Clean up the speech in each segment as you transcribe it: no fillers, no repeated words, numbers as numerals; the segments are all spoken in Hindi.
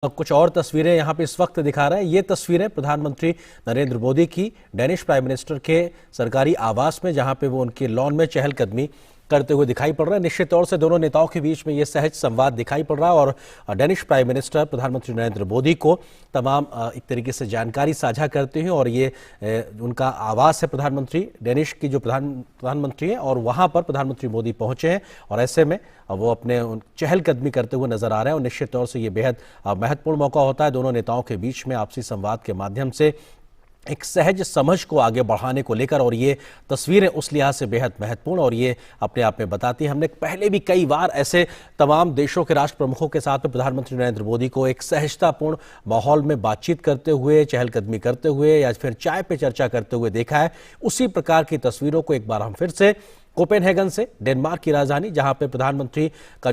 कुछ और तस्वीरें यहाँ पे इस वक्त दिखा रहे हैं। ये तस्वीरें प्रधानमंत्री नरेंद्र मोदी की डेनिश प्राइम मिनिस्टर के सरकारी आवास में, जहाँ पे वो उनके लॉन में चहलकदमी करते हुए दिखाई पड़ रहे हैं। निश्चित तौर से दोनों नेताओं के बीच में ये सहज संवाद दिखाई पड़ रहा है और डेनिश प्राइम मिनिस्टर प्रधानमंत्री नरेंद्र मोदी को तमाम एक तरीके से जानकारी साझा करते हैं। और ये उनका आवास है प्रधानमंत्री डेनिश की जो प्रधानमंत्री हैं, और वहाँ पर प्रधानमंत्री मोदी पहुंचे हैं और ऐसे में वो अपने चहलकदमी करते हुए नजर आ रहे हैं। और निश्चित तौर से ये बेहद महत्वपूर्ण मौका होता है दोनों नेताओं के बीच में आपसी संवाद के माध्यम से एक सहज समझ को आगे बढ़ाने को लेकर। और ये तस्वीरें उस लिहाज से बेहद महत्वपूर्ण और ये अपने आप में बताती है। हमने पहले भी कई बार ऐसे तमाम देशों के राष्ट्र प्रमुखों के साथ में प्रधानमंत्री नरेंद्र मोदी को एक सहजतापूर्ण माहौल में बातचीत करते हुए, चहलकदमी करते हुए या फिर चाय पे चर्चा करते हुए देखा है। उसी प्रकार की तस्वीरों को एक बार हम फिर से कोपेनहेगन से, डेनमार्क की राजधानी जहां पे प्रधानमंत्री का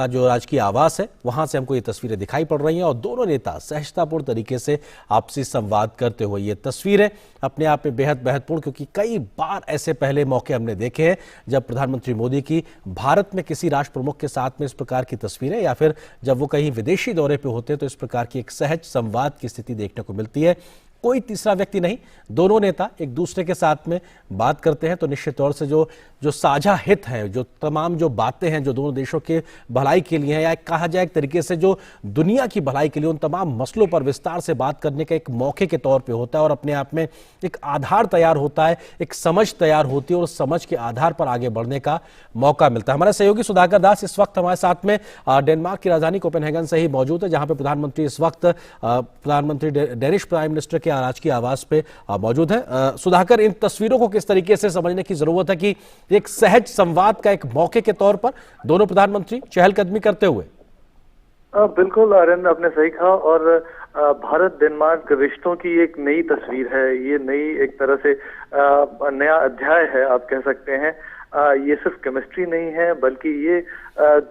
जो राजकीय आवास है, वहां से हमको ये तस्वीरें दिखाई पड़ रही हैं और दोनों नेता सहजतापूर्ण तरीके से आपसी संवाद करते हुए। ये तस्वीरें अपने आप में बेहद महत्वपूर्ण, क्योंकि कई बार ऐसे पहले मौके हमने देखे हैं जब प्रधानमंत्री मोदी की भारत में किसी राष्ट्र प्रमुख के साथ में इस प्रकार की तस्वीरें, या फिर जब वो कहीं विदेशी दौरे पर होते हैं तो इस प्रकार की एक सहज संवाद की स्थिति देखने को मिलती है। कोई तीसरा व्यक्ति नहीं, दोनों नेता एक दूसरे के साथ में बात करते हैं तो निश्चित तौर से जो साझा हित है, जो तमाम जो बातें हैं जो दोनों देशों के भलाई के लिए हैं, या कहा जाए एक तरीके से जो दुनिया की भलाई के लिए, उन तमाम मसलों पर विस्तार से बात करने का एक मौके के तौर पे होता है। और अपने आप में एक आधार तैयार होता है, एक समझ तैयार होती है और उस समझ के आधार पर आगे बढ़ने का मौका मिलता है। हमारे सहयोगी सुधाकर दास इस वक्त हमारे साथ में डेनमार्क की राजधानी कोपेनहेगन से ही मौजूद है, जहां पे प्रधानमंत्री इस वक्त प्रधानमंत्री डेनिश प्राइम मिनिस्टर के राजकीय आवास पे मौजूद है। सुधाकर, इन तस्वीरों को किस तरीके से समझने की जरूरत है कि एक सहज संवाद का एक मौके के तौर पर दोनों प्रधानमंत्री चहलकदमी करते हुए? बिल्कुल आर्यन, आपने सही कहा। और भारत डेनमार्क रिश्तों की एक नई तस्वीर है, ये नई एक तरह से नया अध्याय है आप कह सकते हैं। ये सिर्फ केमिस्ट्री नहीं है, बल्कि ये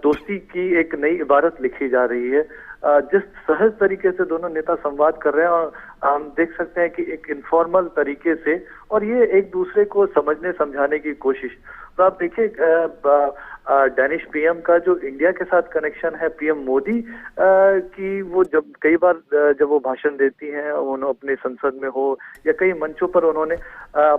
दोस्ती की एक नई इबारत लिखी जा रही है। जिस सहज तरीके से दोनों नेता संवाद कर रहे हैं, और हम देख सकते हैं कि एक इनफॉर्मल तरीके से, और ये एक दूसरे को समझने समझाने की कोशिश। तो आप देखिए डेनिश पीएम का जो इंडिया के साथ कनेक्शन है, पीएम मोदी की वो जब कई बार जब वो भाषण देती हैं, उन्होंने अपने संसद में हो या कई मंचों पर, उन्होंने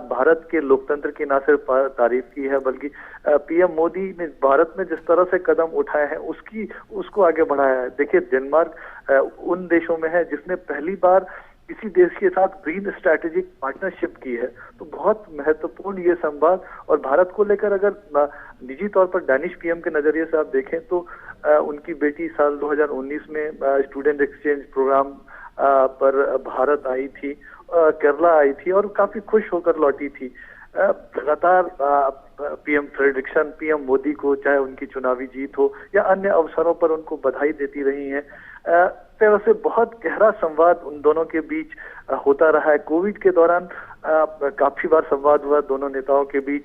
भारत के लोकतंत्र की ना सिर्फ तारीफ की है, बल्कि पीएम मोदी ने भारत में जिस तरह से कदम उठाए हैं उसको आगे बढ़ाया है। देखिए डेनमार्क उन देशों में है जिसने पहली बार किसी देश के साथ ग्रीन स्ट्रैटेजिक पार्टनरशिप की है। तो बहुत महत्वपूर्ण ये संवाद। और भारत को लेकर अगर निजी तौर पर डेनिश पीएम के नजरिए से आप देखें तो उनकी बेटी साल 2019 में स्टूडेंट एक्सचेंज प्रोग्राम पर भारत आई थी, केरला आई थी और काफी खुश होकर लौटी थी। लगातार पीएम फ्रेडरिक्सन पीएम मोदी को, चाहे उनकी चुनावी जीत हो या अन्य अवसरों पर, उनको बधाई देती रही हैं। तरह से बहुत गहरा संवाद उन दोनों के बीच होता रहा है। कोविड के दौरान काफी बार संवाद हुआ दोनों नेताओं के बीच।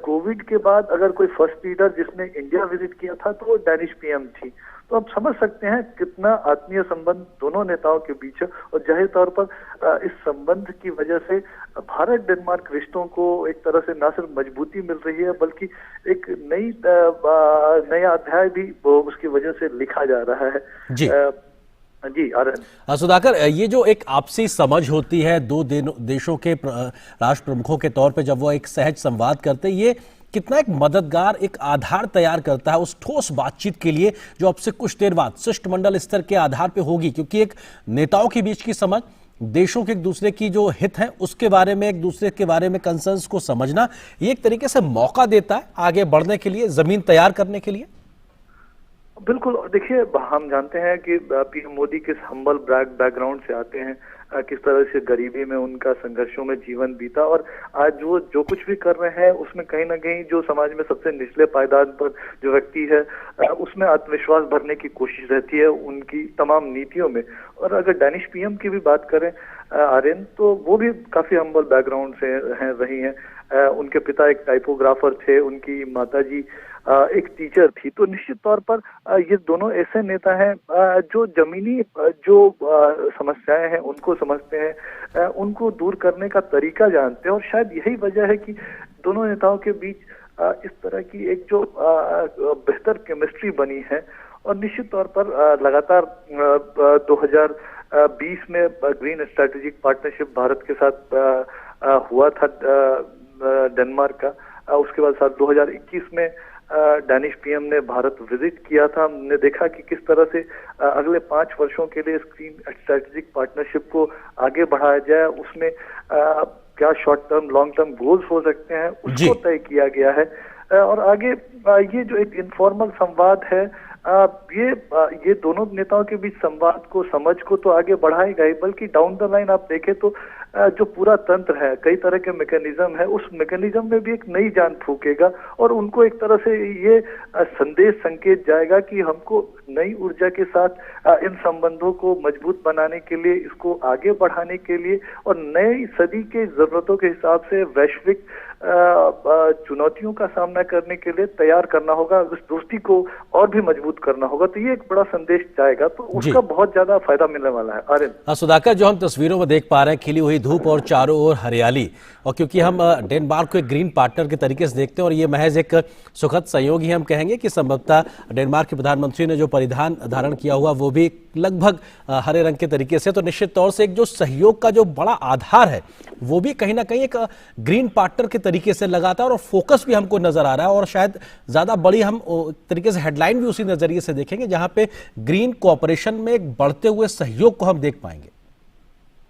कोविड के बाद अगर कोई फर्स्ट लीडर जिसने इंडिया विजिट किया था तो वो डेनिश पीएम थी। तो आप समझ सकते हैं कितना आत्मीय संबंध दोनों नेताओं के बीच है। और जाहिर तौर पर इस संबंध की वजह से भारत डेनमार्क रिश्तों को एक तरह से न सिर्फ मजबूती मिल रही है, बल्कि एक नया अध्याय भी उसकी वजह से लिखा जा रहा है। जी जी सुधाकर, ये जो एक आपसी समझ होती है दो देशों के राष्ट्र प्रमुखों के तौर पे, जब वो एक सहज संवाद करते हैं, ये कितना एक मददगार एक आधार तैयार करता है उस ठोस बातचीत के लिए जो अब से कुछ देर बाद शिष्टमंडल स्तर के आधार पे होगी। क्योंकि एक नेताओं के बीच की समझ, देशों के एक दूसरे की जो हित है उसके बारे में, एक दूसरे के बारे में कंसर्न्स को समझना, ये एक तरीके से मौका देता है आगे बढ़ने के लिए, जमीन तैयार करने के लिए। बिल्कुल। और देखिए हम जानते हैं कि पीएम मोदी किस हम्बल बैकग्राउंड से आते हैं, किस तरह से गरीबी में उनका संघर्षों में जीवन बीता, और आज वो जो कुछ भी कर रहे हैं उसमें कहीं ना कहीं जो समाज में सबसे निचले पायदान पर जो व्यक्ति है उसमें आत्मविश्वास भरने की कोशिश रहती है उनकी तमाम नीतियों में। और अगर डेनिश पीएम की भी बात करें आर्यन, तो वो भी काफी हम्बल बैकग्राउंड से रही हैं। उनके पिता एक टाइपोग्राफर थे, उनकी माताजी एक टीचर थी। तो निश्चित तौर पर ये दोनों ऐसे नेता हैं जो जमीनी जो समस्याएं हैं उनको समझते हैं, उनको दूर करने का तरीका जानते हैं। और शायद यही वजह है कि दोनों नेताओं के बीच इस तरह की एक जो बेहतर केमिस्ट्री बनी है। और निश्चित तौर पर लगातार 2020 में ग्रीन स्ट्रेटेजिक पार्टनरशिप भारत के साथ हुआ था डेनमार्क का। उसके बाद साल 2021 में डैनिश पीएम ने भारत विजिट किया था। हमने देखा कि किस तरह से अगले 5 वर्षों के लिए ग्रीन स्ट्रेटेजिक पार्टनरशिप को आगे बढ़ाया जाए, उसमें क्या short term long term goals हो सकते हैं उसको तय किया गया है। और आगे ये जो एक इनफॉर्मल संवाद है, ये दोनों नेताओं के बीच संवाद को, समझ को तो आगे बढ़ाएगा ही, बल्कि डाउन द लाइन आप देखें तो जो पूरा तंत्र है, कई तरह के मैकेनिज्म है, उस मैकेनिज्म में भी एक नई जान फूकेगा और उनको एक तरह से ये संदेश संकेत जाएगा कि हमको नई ऊर्जा के साथ इन संबंधों को मजबूत बनाने के लिए, इसको आगे बढ़ाने के लिए और नई सदी के जरूरतों के हिसाब से वैश्विक चुनौतियों का सामना करने के लिए तैयार करना होगा, उस दोस्ती को और भी मजबूत करना होगा। तो ये एक बड़ा संदेश जाएगा, तो उसका बहुत ज्यादा फायदा मिलने वाला है। आर्यन, सुधाकर, जो हम तस्वीरों में देख पा रहे हैं, खिली हुई धूप और चारों ओर हरियाली, और क्योंकि हम डेनमार्क को एक ग्रीन पार्टनर के तरीके से देखते हैं और ये महज एक सुखद संयोग ही हम कहेंगे कि संभवतः डेनमार्क के प्रधानमंत्री ने जो परिधान धारण किया हुआ वो भी लगभग हरे रंग के तरीके से, तो निश्चित तौर से एक जो सहयोग का जो बड़ा आधार है वो भी कहीं ना कहीं एक ग्रीन पार्टनर के तरीके से लगातार, और फोकस भी हमको नजर आ रहा है, और शायद ज्यादा बड़ी हम तरीके से हेडलाइन भी उसी नजरिए से देखेंगे जहां पे ग्रीन कोऑपरेशन में एक बढ़ते हुए सहयोग को हम देख पाएंगे।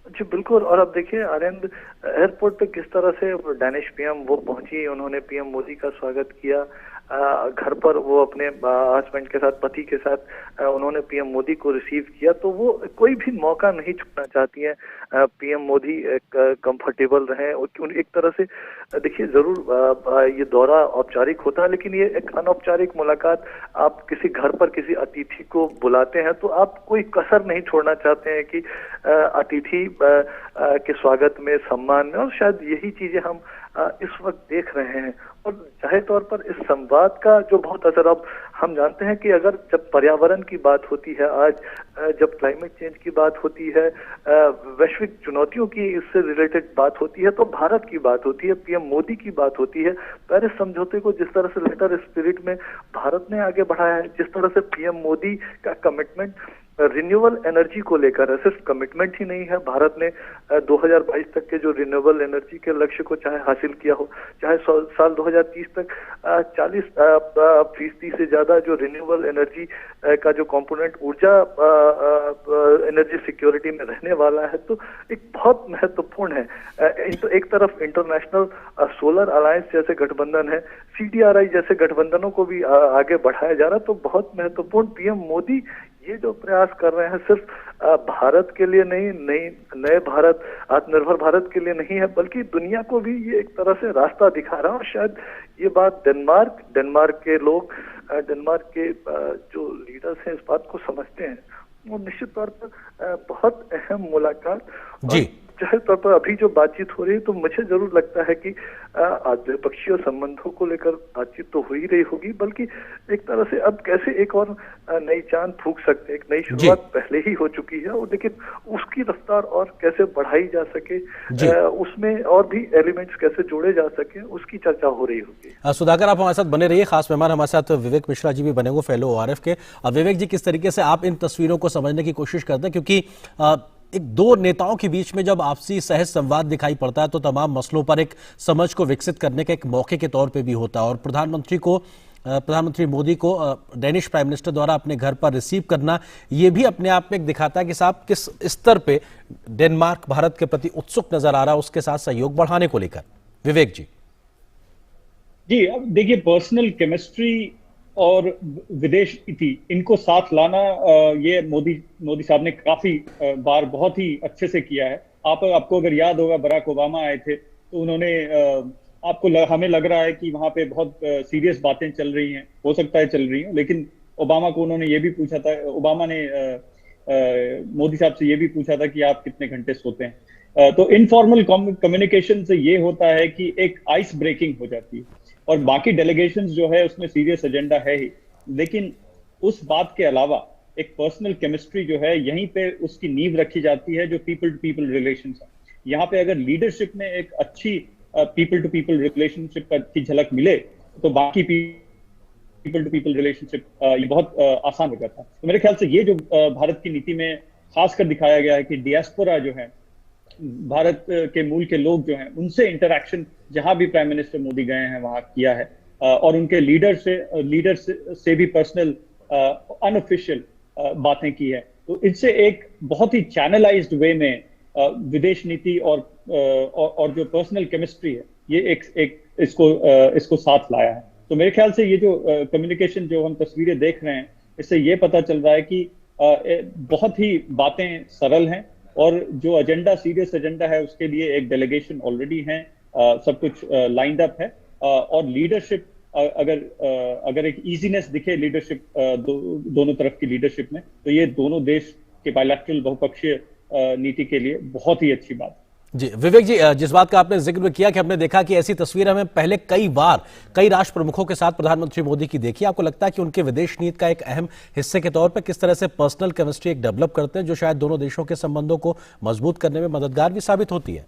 जी बिल्कुल। और अब देखिए आनंद, एयरपोर्ट पे किस तरह से डैनिश पीएम वो पहुंची, उन्होंने पीएम मोदी का स्वागत किया। घर पर वो अपने हस्बैंड के साथ, पति के साथ उन्होंने पीएम मोदी को रिसीव किया। तो वो कोई भी मौका नहीं छोड़ना चाहती हैं। पीएम मोदी कंफर्टेबल रहें। एक तरह से देखिए, जरूर ये दौरा औपचारिक होता है, लेकिन ये एक अनौपचारिक मुलाकात। आप किसी घर पर किसी अतिथि को बुलाते हैं तो आप कोई कसर नहीं छोड़ना चाहते हैं कि अतिथि के स्वागत में, सम्मान में, और शायद यही चीजें हम इस वक्त देख रहे हैं। और जाहिर तौर पर इस संवाद का जो बहुत असर, अब हम जानते हैं कि अगर जब पर्यावरण की बात होती है, आज जब क्लाइमेट चेंज की बात होती है, वैश्विक चुनौतियों की इससे रिलेटेड बात होती है, तो भारत की बात होती है, पीएम मोदी की बात होती है। पेरिस समझौते को जिस तरह से लेटर स्पिरिट में भारत ने आगे बढ़ाया है, जिस तरह से पीएम मोदी का कमिटमेंट रिन्यूएबल एनर्जी को लेकर है, सिर्फ कमिटमेंट ही नहीं है, भारत ने 2022 तक के जो रिन्यूएबल एनर्जी के लक्ष्य को चाहे हासिल किया हो, चाहे साल 2030 तक 40% से ज्यादा जो रिन्यूएबल एनर्जी का जो कंपोनेंट ऊर्जा एनर्जी सिक्योरिटी में रहने वाला है, तो एक बहुत महत्वपूर्ण है। तो एक तरफ इंटरनेशनल सोलर अलायंस जैसे गठबंधन है, CDRI जैसे गठबंधनों को भी आगे बढ़ाया जा रहा है। तो बहुत महत्वपूर्ण, पीएम मोदी ये जो प्रयास कर रहे हैं सिर्फ भारत के लिए नहीं, नए भारत, आत्मनिर्भर भारत के लिए नहीं है, बल्कि दुनिया को भी ये एक तरह से रास्ता दिखा रहा है। और शायद ये बात डेनमार्क के लोग, डेनमार्क के जो लीडर्स हैं इस बात को समझते हैं। वो निश्चित तौर पर बहुत अहम मुलाकात जी। जाहिर तौर पर अभी जो बातचीत हो रही है, तो मुझे जरूर लगता है कि द्विपक्षीय संबंधों को लेकर बातचीत तो हो ही रही होगी, बल्कि एक तरह से अब कैसे एक और नई चांद फूंक सकते हैं। एक नई शुरुआत पहले ही हो चुकी है, और लेकिन उसकी रफ्तार और कैसे बढ़ाई जा सके, उसमें और भी एलिमेंट्स कैसे जोड़े जा सके, उसकी चर्चा हो रही होगी। सुधाकर, आप हमारे साथ बने रहिए। खास मेहमान हमारे साथ विवेक मिश्रा जी भी बने हुए, फेलो ORF के। विवेक जी, किस तरीके से आप इन तस्वीरों को समझने की कोशिश करते हैं, क्योंकि एक दो नेताओं के बीच में जब आपसी सहज संवाद दिखाई पड़ता है तो तमाम मसलों पर एक समझ को विकसित करने का एक मौके के तौर पे भी होता है, और प्रधानमंत्री मोदी को डेनिश प्राइम मिनिस्टर द्वारा अपने घर पर रिसीव करना, ये भी अपने आप में एक दिखाता है कि साहब किस स्तर पे डेनमार्क भारत के प्रति उत्सुक नजर आ रहा है उसके साथ सहयोग बढ़ाने को लेकर। विवेक जी। जी, अब देखिए, पर्सनल केमिस्ट्री और विदेश नीति, इनको साथ लाना ये मोदी साहब ने काफी बार बहुत ही अच्छे से किया है। आपको अगर याद होगा, बराक ओबामा आए थे तो उन्होंने हमें लग रहा है कि वहां पे बहुत सीरियस बातें चल रही हैं, हो सकता है चल रही हैं, लेकिन ओबामा को उन्होंने ये भी पूछा था, ओबामा ने मोदी साहब से ये भी पूछा था कि आप कितने घंटे सोते हैं। तो इनफॉर्मल कम्युनिकेशन से ये होता है कि एक आइस ब्रेकिंग हो जाती है, और बाकी डेलीगेशंस जो है उसमें सीरियस एजेंडा है ही, लेकिन उस बात के अलावा एक पर्सनल केमिस्ट्री जो है, यहीं पे उसकी नींव रखी जाती है, जो पीपल टू पीपल रिलेशंस है। यहाँ पे अगर लीडरशिप में एक अच्छी पीपल टू पीपल रिलेशनशिप की झलक मिले, तो बाकी पीपल टू पीपल रिलेशनशिप ये बहुत आसान हो जाता है। तो मेरे ख्याल से ये जो भारत की नीति में खासकर दिखाया गया है कि डियास्पोरा जो है, भारत के मूल के लोग जो हैं, उनसे इंटरैक्शन जहां भी प्राइम मिनिस्टर मोदी गए हैं वहां किया है, और उनके लीडर से भी पर्सनल अनऑफिशियल बातें की है। तो इससे एक बहुत ही चैनलाइज्ड वे में विदेश नीति और जो पर्सनल केमिस्ट्री है, ये एक इसको साथ लाया है। तो मेरे ख्याल से ये जो कम्युनिकेशन जो हम तस्वीरें देख रहे हैं, इससे ये पता चल रहा है कि बहुत ही बातें सरल हैं, और जो एजेंडा, सीरियस एजेंडा है, उसके लिए एक डेलीगेशन ऑलरेडी है, सब कुछ लाइंड अप है, और लीडरशिप अगर एक इजीनेस दिखे लीडरशिप दोनों तरफ की लीडरशिप में, तो ये दोनों देश के बायलैटरल बहुपक्षीय नीति के लिए बहुत ही अच्छी बात है। जी विवेक जी, जिस बात का आपने जिक्र किया कि हमने देखा कि ऐसी तस्वीर हमें पहले कई बार कई राष्ट्र प्रमुखों के साथ प्रधानमंत्री मोदी की देखी, आपको लगता है कि उनके विदेश नीति का एक अहम हिस्से के तौर पर किस तरह से पर्सनल केमिस्ट्री एक डेवलप करते हैं, जो शायद दोनों देशों के संबंधों को मजबूत करने में मददगार भी साबित होती है?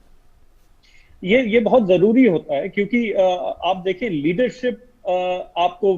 ये बहुत जरूरी होता है, क्योंकि आप देखिए लीडरशिप आपको